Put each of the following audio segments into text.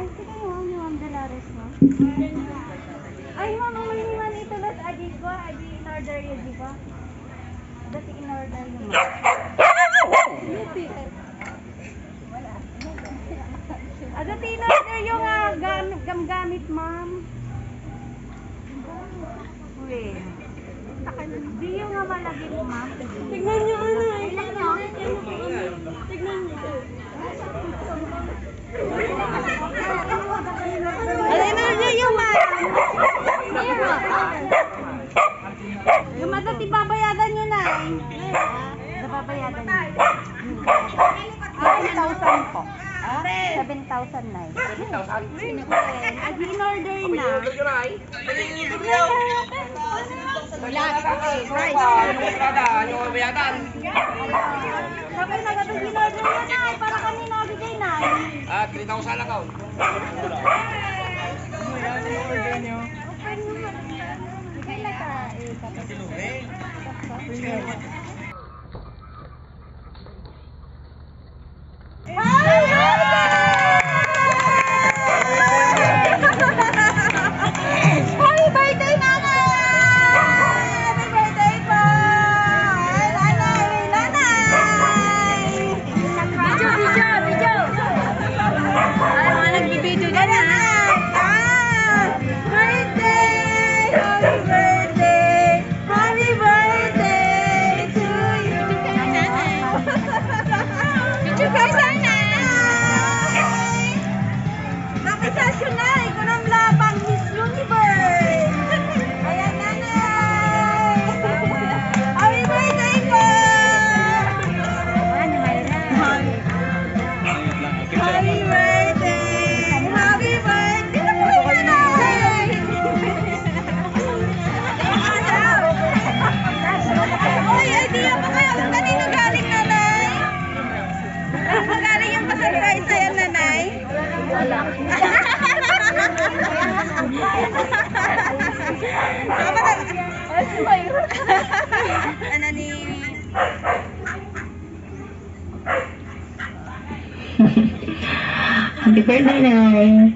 Ay, sige mo, yung Dolores mo. Ay, mama, maniwan ito las aji ko, aji in order yung aji ko. Dati in order yung dati in order yung gamgamit, ma'am. Wait. Di yung nga malagin, ma'am. Tignan nyo, ano. Tignan nyo. Tignan nyo. Alin na yung ma'am. Yung madati babayadan nyo na. Nababayadan nyo. 7,000 po. 7,000 na. 7,000? In order na. Sabi na gatong in order na na. Para kami nabigay na. 3,000 lang ako. Happy birthday, Nanay! Happy birthday po! Nanay! Video! Ay, mga nag-video na na! Birthday! Happy birthday! Happy birthday to you! Video ka sana! Napisasyon na! Ikunang labang Miss Universe! Ayan, Nanay! Happy birthday po! Happy birthday! Happy birthday! Ito po yung Nanay! Ay, idea pa kayo kung kanino galing, Nanay? Kanino galing yung pa-surprise na yan, Nanay? Wala. Ano ni... Happy birthday, Nay!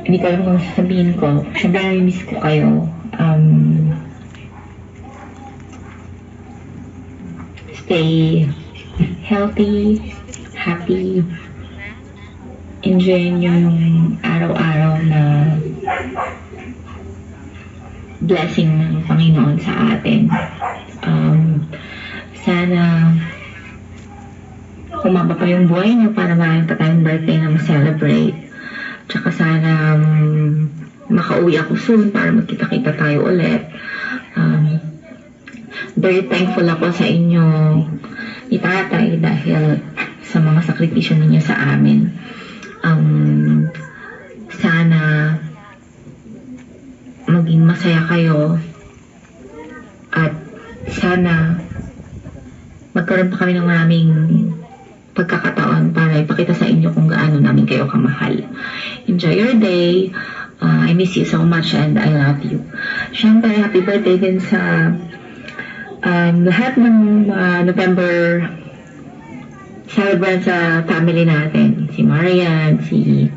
Hindi ko alam kung sasabihin ko. Siyempre, nami-miss ko kayo. Stay healthy, happy. Enjoy nyo yung araw-araw na blessing ng Panginoon sa atin. Sana humaba pa yung buhay nyo para marami pa tayong birthday na ma-celebrate. Tsaka sana makauwi ako soon para magkita-kita tayo ulit. Very thankful ako sa inyo ni Tatay dahil sa mga sakripisyo ninyo sa amin. Sana maging masaya kayo at sana magkaroon pa kami ng maraming pagkakataon para ipakita sa inyo kung gaano namin kayo kamahal. Enjoy your day. I miss you so much and I love you. Siyempre, happy birthday din sa lahat ng November celebrant sa family natin. Si Marian, si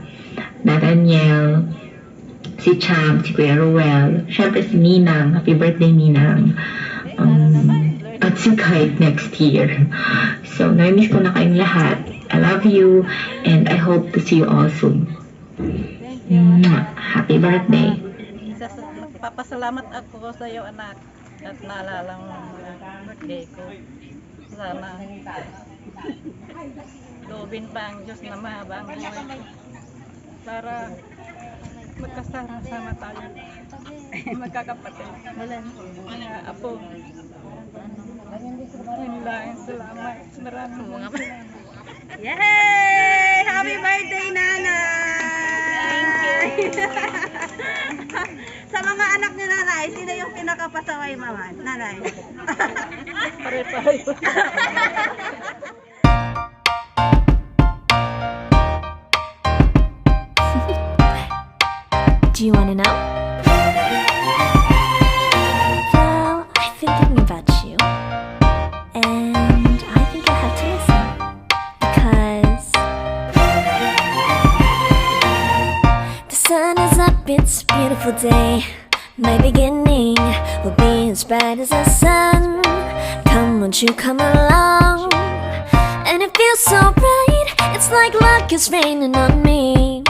Nathaniel, si Cham, si Kuya Ruel, siyempre si Ninang. Happy birthday, Ninang. At si Kite next year. So, nami-miss ko na kayong lahat. I love you and I hope to see you all soon. Happy birthday. Papasalamat ako sa iyo, anak, at naalala mo ang birthday ko. Sana loobin pa ang Diyos na mahaba ang buhay ko para magkasama tayo, magkakapatid, mga apo. Yun lang, salamat. Maraming salamat. Yay! Happy birthday, Nanay! Thank you! Sa mga anak ni Nanay, sino yung pinakapasaway, Mama? Nanay? Pare-pareho. Do you want to know? Well, I've been thinking about you, and I think you'll have to listen. it's a beautiful day. My beginning will be as bright as the sun. Come, won't you come along? And it feels so bright, it's like luck is raining on me.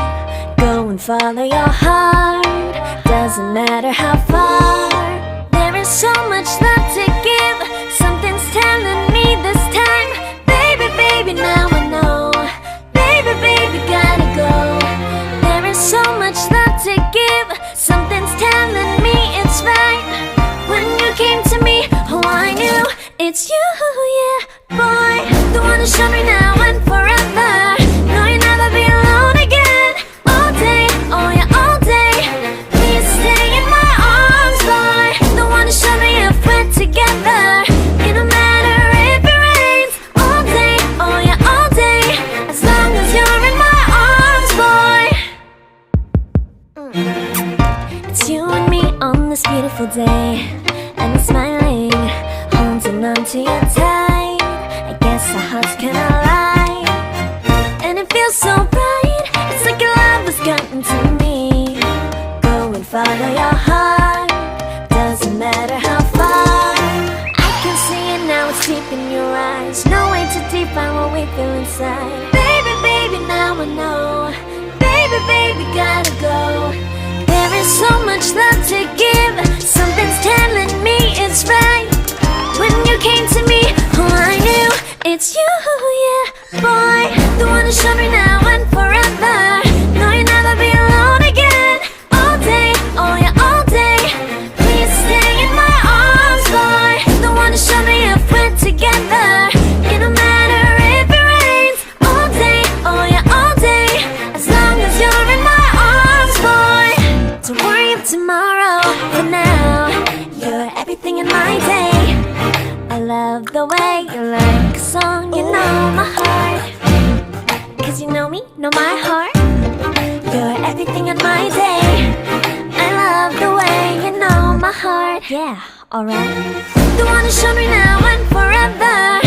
Go and follow your heart, doesn't matter how far. There is so much love to give, something's telling me this time. Baby, baby, now I know. Baby, baby, gotta go. There is so much love to give, something's telling me it's right. When you came to me, oh I knew it's you, yeah, boy. The one to show me now and forever. No, you'll never be alone again. All day, oh yeah, all day. Please stay in my arms, boy. The one to show me if we're together. It don't matter if it rains. All day, oh yeah, all day. As long as you're in my arms, boy. It's you and me on this beautiful day, and I'm smiling, holding on to you tight. I guess our hearts can align, and it feels so bright. It's like your love has gotten to me. Go and follow your heart, doesn't matter how far. I can see it now, it's deep in your eyes. No way to define what we feel inside. Baby, baby, now I know. Baby, baby, gotta go. There is so much love to give, something's telling me it's right. When you came to me, oh I knew it's you, yeah, boy. The one to show me now and forever. No, you'll never be alone again. All day, oh yeah, all day. Please stay in my arms, boy. The one to show me if we're together. It don't matter if it rains. All day, oh yeah, all day. As long as you're in my arms, boy. Don't worry of tomorrow, for now you're everything in my day. I love the way you like a song, you know my heart. Cause you know me, know my heart. You're everything in my day. I love the way you know my heart. Yeah, alright. The one to show me now and forever.